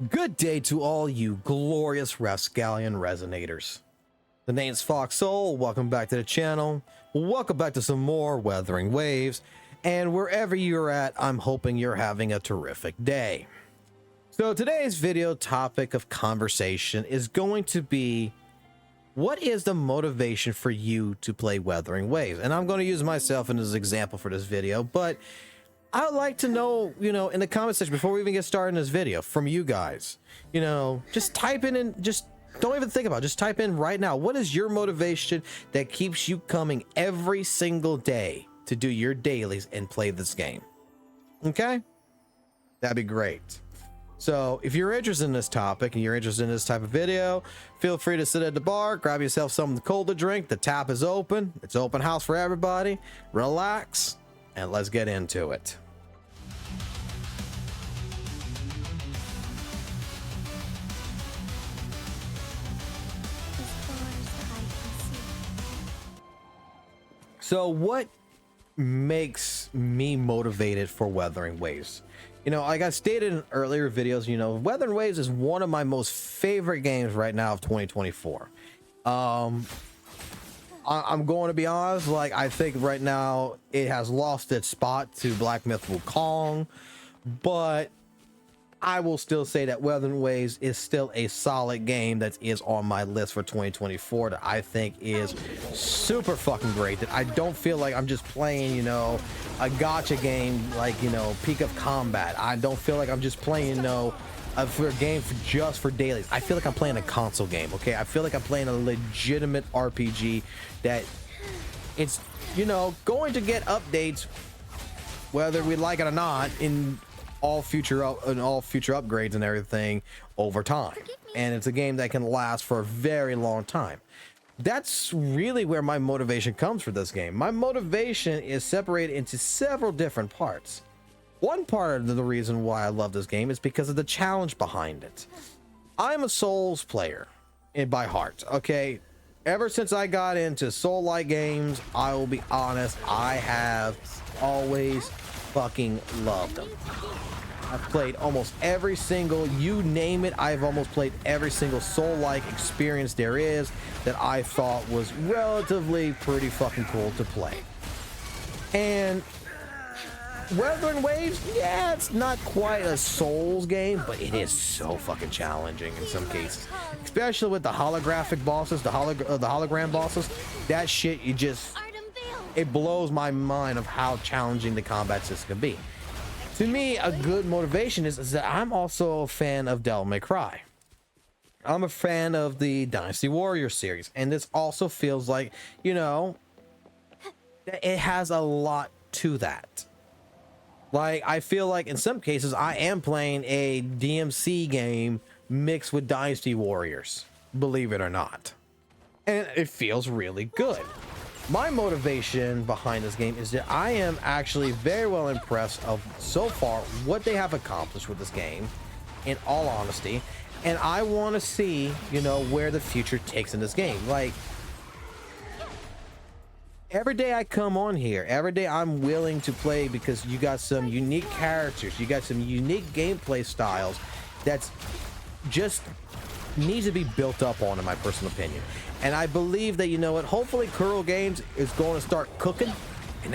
Good day to all you glorious Rascallion resonators. The name's FOXSOL. Welcome back to the channel. Welcome back to some more Wuthering Waves. And wherever you're at, I'm hoping you're having a terrific day. So today's video topic of conversation is going to be, what is the motivation for you to play Wuthering Waves? And I'm going to use myself as an example for this video, but I would like to know, in the comment section before we even get started in this video from you guys, just type in and just don't even think about it. Just type in right now. What is your motivation that keeps you coming every single day to do your dailies and play this game? Okay, that'd be great. So if you're interested in this topic and you're interested in this type of video, feel free to sit at the bar, grab yourself something cold to drink. The tap is open. It's open house for everybody. Relax and let's get into it. So what makes me motivated for Wuthering Waves? Like I stated in earlier videos, Wuthering Waves is one of my most favorite games right now of 2024. I'm going to be honest, like I think right now it has lost its spot to Black Myth Wukong, but I will still say that Wuthering Waves is still a solid game that is on my list for 2024 that I think is super fucking great, that I don't feel like I'm just playing, a gacha game like, Peak of Combat. I don't feel like I'm just playing, for a game just for dailies. I feel like I'm playing a console game, okay? I feel like I'm playing a legitimate RPG that it's, going to get updates whether we like it or not in all future upgrades and everything over time, and it's a game that can last for a very long time. That's really where my motivation comes for this game. My motivation is separated into several different parts. One part of the reason why I love this game is because of the challenge behind it. I'm a Souls player by heart, okay? Ever since I got into Soul-like games, I will be honest, I have always fucking loved them. I've played almost every single, you name it, I've almost played every single Soul-like experience there is that I thought was relatively pretty fucking cool to play. And Wuthering Waves, yeah, it's not quite a Souls game, but it is so fucking challenging in some cases, especially with the holographic bosses, the hologram bosses. That shit, it blows my mind of how challenging the combat system can be. To me, a good motivation is that I'm also a fan of Devil May Cry. I'm a fan of the Dynasty Warriors series, and this also feels like, that it has a lot to that. Like, I feel like in some cases I am playing a DMC game mixed with Dynasty Warriors, believe it or not. And it feels really good. My motivation behind this game is that I am actually very well impressed of so far what they have accomplished with this game, in all honesty, and I want to see, where the future takes in this game. Like, every day I come on here, every day I'm willing to play because you got some unique characters, you got some unique gameplay styles that's just needs to be built up on, in my personal opinion. And I believe that, hopefully Kuro Games is going to start cooking, and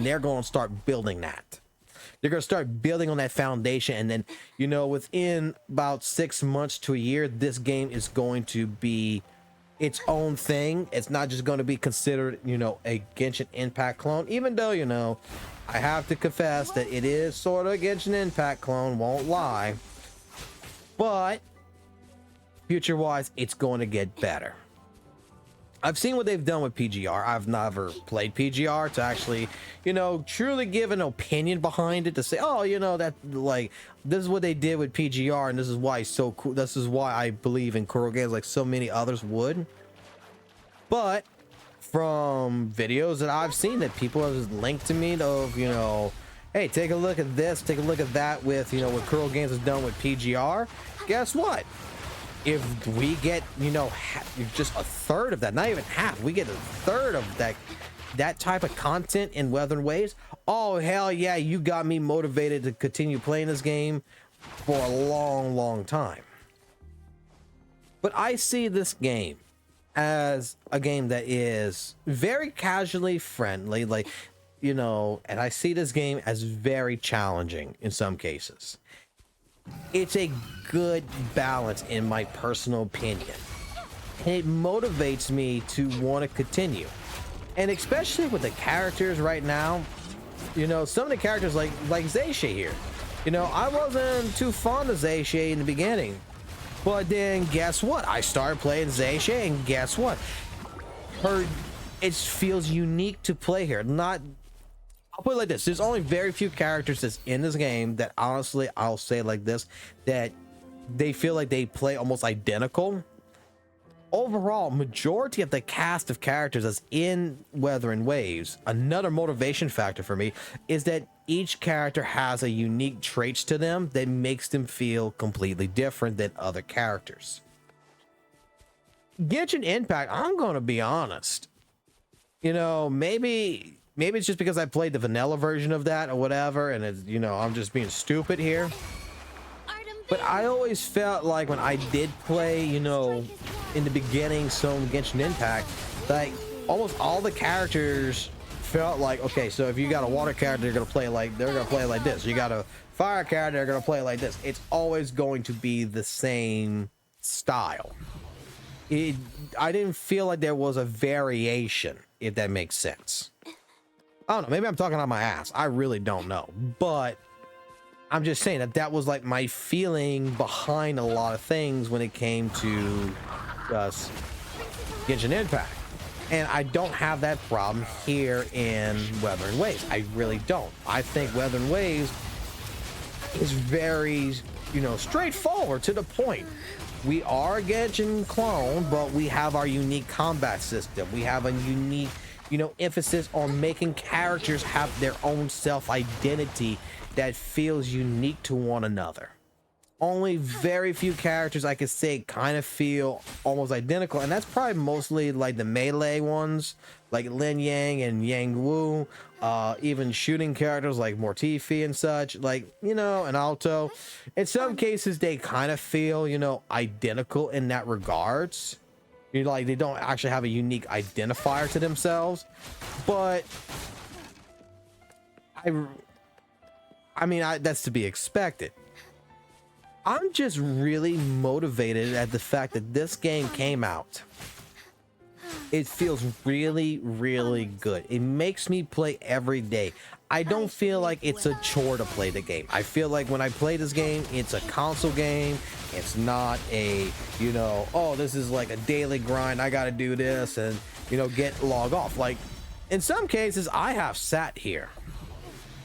they're going to start building that. They're going to start building on that foundation, and then, within about 6 months to a year, this game is going to be its own thing. It's not just going to be considered, a Genshin Impact clone, even though, I have to confess that it is sort of a Genshin Impact clone, won't lie. But future-wise, it's going to get better. I've seen what they've done with PGR. I've never played PGR to actually, truly give an opinion behind it, to say, oh, that, like, this is what they did with PGR, and this is why it's so cool. This is why I believe in Kuro games like so many others would. But from videos that I've seen that people have linked to me of, hey, take a look at this, take a look at that with, what Kuro Games has done with PGR. Guess what? If we get, just a third of that, not even half, we get a third of that type of content in Wuthering Waves, oh, hell yeah, you got me motivated to continue playing this game for a long time. But I see this game as a game that is very casually friendly, like, you know, and I see this game as very challenging in some cases. It's a good balance in my personal opinion. And it motivates me to want to continue. And especially with the characters right now, you know, some of the characters like Zayshe here. You know, I wasn't too fond of Zayshe in the beginning. But then guess what? I started playing Zayshe, and guess what? It feels unique to play here. I'll put it like this. There's only very few characters that's in this game that honestly, I'll say like this, that they feel like they play almost identical. Overall, majority of the cast of characters that's in WutheringWaves, another motivation factor for me, is that each character has a unique traits to them that makes them feel completely different than other characters. GLYTCH Impact, I'm going to be honest. You know, maybe it's just because I played the vanilla version of that or whatever, and it's, you know, I'm just being stupid here. But I always felt like when I did play, you know, in the beginning, some GLYTCH Impact, like almost all the characters felt like, okay, so if you got a water character, they're gonna play like this. You got a fire character, they're gonna play like this. It's always going to be the same style. I didn't feel like there was a variation, if that makes sense. I don't know, maybe I'm talking out my ass. I really don't know, but I'm just saying that was like my feeling behind a lot of things when it came to GLYTCH Impact. And I don't have that problem here in WutheringWaves. I really don't. I think WutheringWaves is very, you know, straightforward to the point. We are a GLYTCH clone, but we have our unique combat system. We have a unique, you know, emphasis on making characters have their own self-identity that feels unique to one another. Only very few characters I could say kind of feel almost identical, and that's probably mostly like the melee ones, like Lin Yang and Yang Wu, even shooting characters like Mortifi and such, like, you know, and Alto. In some cases, they kind of feel, you know, identical in that regards. You know, like they don't actually have a unique identifier to themselves, but I mean, that's to be expected. I'm just really motivated at the fact that this game came out. It feels really, really good. It makes me play every day. I don't feel like it's a chore to play the game. I feel like when I play this game, it's a console game. It's not a, you know, oh, this is like a daily grind. I got to do this and, you know, log off. Like, in some cases, I have sat here.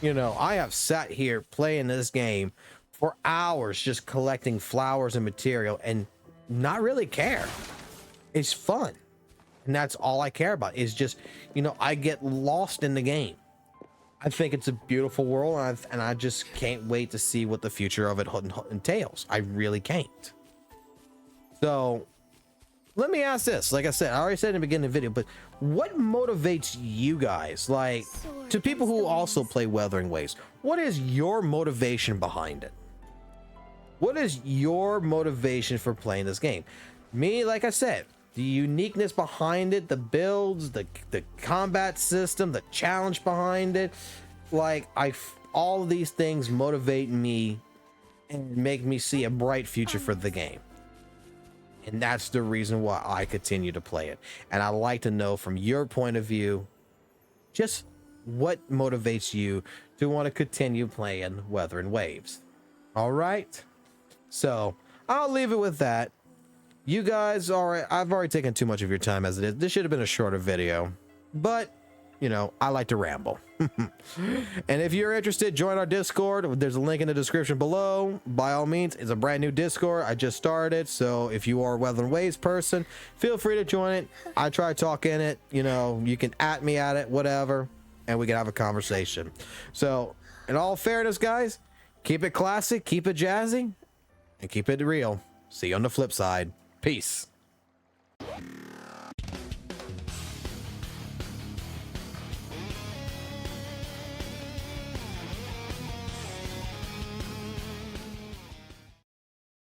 You know, I have sat here playing this game for hours just collecting flowers and material and not really care. It's fun. And that's all I care about is just, you know, I get lost in the game. I think it's a beautiful world, and I just can't wait to see what the future of it entails. I really can't. So let me ask this. Like I said, I already said in the beginning of the video, but what motivates you guys? Like, to people who also play WutheringWaves, what is your motivation behind it? What is your motivation for playing this game? Me, like I said, the uniqueness behind it, the builds, the combat system, the challenge behind it, like all of these things motivate me and make me see a bright future for the game. And that's the reason why I continue to play it. And I like to know from your point of view, just what motivates you to want to continue playing WutheringWaves. All right. So I'll leave it with that. You guys, all right, I've already taken too much of your time as it is. This should have been a shorter video, but you know, I like to ramble. And if you're interested, join our Discord. There's a link in the description below. By all means, it's a brand new Discord. I just started, so if you are a WutheringWaves person, feel free to join it. I try to talk in it. You know, you can at me at it, whatever, and we can have a conversation. So, in all fairness, guys, keep it classic, keep it jazzy, and keep it real. See you on the flip side. Peace.